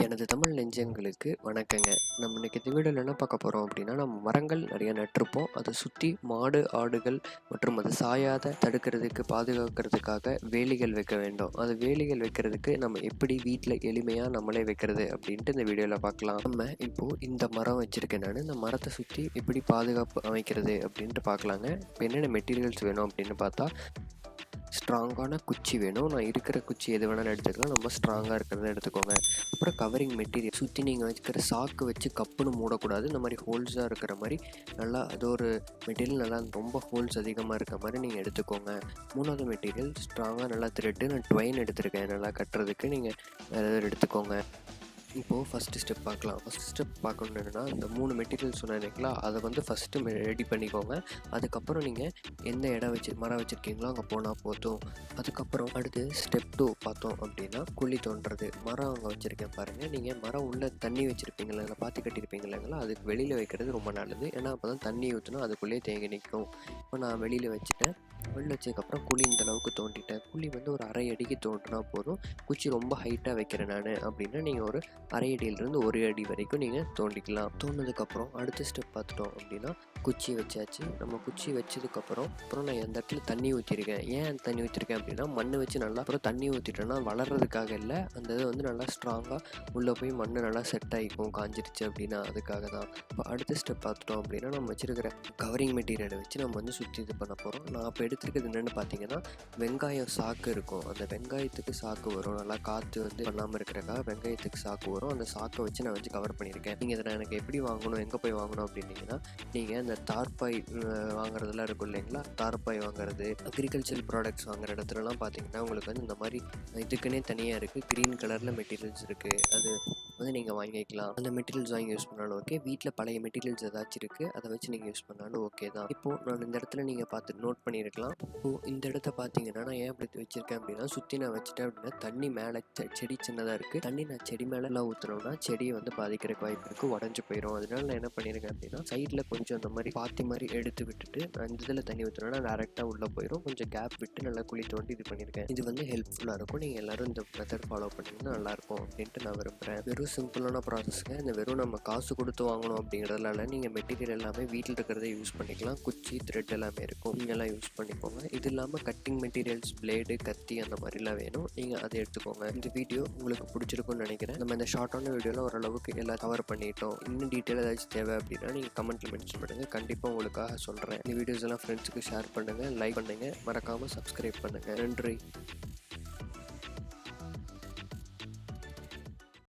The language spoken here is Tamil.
எனது தமிழ் நெஞ்சங்களுக்கு வணக்கங்க. நம்ம இன்னைக்கு இந்த வீடியோவில் என்ன பார்க்க போகிறோம் அப்படின்னா, நம்ம மரங்கள் நிறைய நட்டிருப்போம். அதை சுற்றி மாடு, ஆடுகள் மற்றும் அது சாயாத தடுக்கிறதுக்கு, பாதுகாக்கிறதுக்காக வேலிகள் வைக்க வேண்டும். அது வேலிகள் வைக்கிறதுக்கு நம்ம எப்படி வீட்டில் எளிமையாக நம்மளே வைக்கிறது அப்படின்ட்டு இந்த வீடியோவில் பார்க்கலாம். நம்ம இப்போது இந்த மரம் வச்சுருக்கேன் நான். இந்த மரத்தை சுற்றி எப்படி பாதுகாப்பு அமைக்கிறது அப்படின்ட்டு பார்க்கலாங்க. இப்போ என்னென்ன மெட்டீரியல்ஸ் வேணும் அப்படின்னு பார்த்தா, ஸ்ட்ராங்கான குச்சி வேணும். நான் இருக்கிற குச்சி எது வேணாலும் எடுத்துக்கலாம். ரொம்ப ஸ்ட்ராங்காக இருக்கிறத எடுத்துக்கோங்க. அப்புறம் கவரிங் மெட்டீரியல், சுற்றி நீங்கள் வச்சுக்கிற சாக்கு வச்சு கப்புன்னு மூடக்கூடாது. இந்த மாதிரி ஹோல்ஸாக இருக்கிற மாதிரி நல்லா அது ஒரு மெட்டீரியல், நல்லா ரொம்ப ஹோல்ஸ் அதிகமாக இருக்க மாதிரி நீங்கள் எடுத்துக்கோங்க. மூணாவது மெட்டீரியல் ஸ்ட்ராங்காக நல்லா த்ரெட்டு, நான் ட்வைன் எடுத்திருக்கேன் நல்லா கட்டுறதுக்கு. நீங்கள் வேறு எடுத்துக்கோங்க. இப்போது ஃபஸ்ட்டு ஸ்டெப் பார்க்கலாம். ஃபஸ்ட் ஸ்டெப் பார்க்கணும் என்னென்னா, இந்த 3 மெட்டீரியல் சொன்னேன் இல்லைங்களா, அதை வந்து ஃபஸ்ட்டு ரெடி பண்ணிக்கோங்க. அதுக்கப்புறம் நீங்கள் எந்த இடம் மரம் வச்சுருக்கீங்களோ அங்கே போனால் போதும். அதுக்கப்புறம் அடுத்து ஸ்டெப் 2 பார்த்தோம் அப்படின்னா, குழி தோண்டுறது. மரம் அங்கே வச்சுருக்கேன் பாருங்கள். நீங்கள் மரம் உள்ளே தண்ணி வச்சுருப்பீங்களா, இல்லை பாத்தி கட்டியிருப்பீங்க இல்லைங்களா, அதுக்கு வெளியில் வைக்கிறது ரொம்ப நல்லது. ஏன்னா அப்போ தான் தண்ணி ஊற்றினா அதுக்குள்ளேயே தேங்கி நிற்கும். இப்போ நான் வெளியில் வச்சுட்டேன். வெளியில் வச்சதுக்கப்புறம் குழி இந்த அளவுக்கு தோண்டிட்டேன். குழி வந்து ஒரு 1/2 அடிக்கு தோண்டினா போதும். குச்சி ரொம்ப ஹைட்டாக வைக்கிறேன் நான் அப்படின்னா, நீங்கள் ஒரு 1/2 அடியிலிருந்து 1 அடி வரைக்கும் நீங்கள் தோண்டிக்கலாம். தோண்டினதுக்கப்புறம் அடுத்த ஸ்டெப் பார்த்துட்டோம் அப்படின்னா, குச்சி வச்சாச்சு. நம்ம குச்சி வச்சதுக்கப்புறம் நான் அந்த இடத்துல தண்ணி ஊற்றிருக்கேன். ஏன் தண்ணி ஊற்றிருக்கேன் அப்படின்னா, மண் வச்சு நல்லா அப்புறம் தண்ணி ஊற்றிட்டோன்னா வளர்கிறதுக்காக இல்லை, அந்த இது வந்து நல்லா ஸ்ட்ராங்காக உள்ளே போய் மண் நல்லா செட் ஆகிக்கும் காஞ்சிருச்சு அப்படின்னா, அதுக்காக தான். இப்போ அடுத்த ஸ்டெப் பார்த்துட்டோம் அப்படின்னா, நம்ம வச்சுருக்கிற கவரிங் மெட்டீரியலை வச்சு நம்ம வந்து சுற்றி இது பண்ண போகிறோம். நான் இப்போ எடுத்துருக்கிறது என்னென்னு பார்த்தீங்கன்னா, வெங்காயம் சாக்கு இருக்கும். அந்த வெங்காயத்துக்கு சாக்கு வரும். நல்லா காற்று வந்து பண்ணாமல் இருக்கிறக்காக வெங்காயத்துக்கு சாக்கு வரும். அந்த சாக்கை வச்சு நான் வச்சு கவர் பண்ணியிருக்கேன். நீங்கள் இதை எனக்கு எப்படி வாங்கணும், எங்கே போய் வாங்கணும் அப்படின்னீங்கன்னா, நீங்கள் அந்த தார்பாய் வாங்குறதுலாம் இருக்கும் இல்லைங்களா, தார்பாய் வாங்குறது, அக்ரிகல்ச்சர் ப்ராடக்ட்ஸ் வாங்குற இடத்துலலாம் பார்த்தீங்கன்னா உங்களுக்கு வந்து இந்த மாதிரி இதுக்குன்னே தனியாக இருக்குது. க்ரீன் கலரில் மெட்டீரியல்ஸ் இருக்குது. அது வந்து நீங்கள் வாங்கிக்கலாம். அந்த மெட்டீரியல்ஸ் வாங்கி யூஸ் பண்ணாலும் ஓகே. வீட்டில் பழைய மெட்டீரியல்ஸ் ஏதாச்சும் இருக்குது, அதை வச்சு நீங்கள் யூஸ் பண்ணாலும் ஓகே தான். இப்போது நான் இந்த இடத்துல நீங்கள் பார்த்து நோட் பண்ணியிருக்கலாம். இப்போது இந்த இடத்த பார்த்தீங்கன்னா, நான் ஏன் அப்படி வச்சுருக்கேன் அப்படின்னா, சுற்றி நான் வச்சுட்டேன் அப்படின்னா தண்ணி மேலே செடி சின்னதாக இருக்குது. தண்ணி நான் செடி மேலெலாம் ஊற்றுனோம்னா செடியை வந்து பாதிக்கிறதுக்கு வாய்ப்பு இருக்குது, உடஞ்சி போயிடும். அதனால நான் என்ன பண்ணியிருக்கேன் அப்படின்னா, சைடில் கொஞ்சம் அந்த மாதிரி பாத்தி மாதிரி எடுத்து விட்டுட்டு நான் இந்த இதில் தண்ணி ஊற்றினோன்னா டேரெக்டாக உள்ளே போயிடும். கொஞ்சம் கேப் விட்டு நல்லா குழி தோண்டி இது பண்ணியிருக்கேன். இது வந்து ஹெல்ப்ஃபுல்லாக இருக்கும். நீங்கள் எல்லோரும் இந்த மெத்தட் ஃபாலோ பண்ணிங்கன்னா நல்லாயிருக்கும் அப்படின்ட்டு நான் விரும்புகிறேன். வெறும் சிம்பிளான ப்ராசஸ்ங்க. இந்த வெறும் நம்ம காசு கொடுத்து வாங்கணும் அப்படிங்கிறதுனால நீங்கள் மெட்டீரியல் எல்லாமே வீட்டில் இருக்கிறத யூஸ் பண்ணிக்கலாம். குச்சி, த்ரெட் எல்லாமே இருக்கும். நீங்கள்லாம் யூஸ் பண்ணிக்கோங்க. இது இல்லாமல் கட்டிங் மெட்டீரியல்ஸ், பிளேடு, கத்தி அந்த மாதிரிலாம் வேணும். நீங்கள் அதை எடுத்துக்கோங்க. இந்த வீடியோ உங்களுக்கு பிடிச்சிருக்கும்னு நினைக்கிறேன். நம்ம இந்த ஷார்ட்டான வீடியோவில் ஓரளவுக்கு எல்லாம் கவர் பண்ணிட்டோம். இன்னும் டீட்டெயில் ஏதாச்சும் தேவை அப்படின்னா நீங்கள் கமெண்ட்டில் மென்ஷன் பண்ணுங்கள். கண்டிப்பாக உங்களுக்காக சொல்கிறேன். இந்த வீடியோஸ் எல்லாம் ஃப்ரெண்ட்ஸுக்கு ஷேர் பண்ணுங்கள், லைக் பண்ணுங்கள், மறக்காமல் சப்ஸ்கிரைப் பண்ணுங்கள். நன்றி.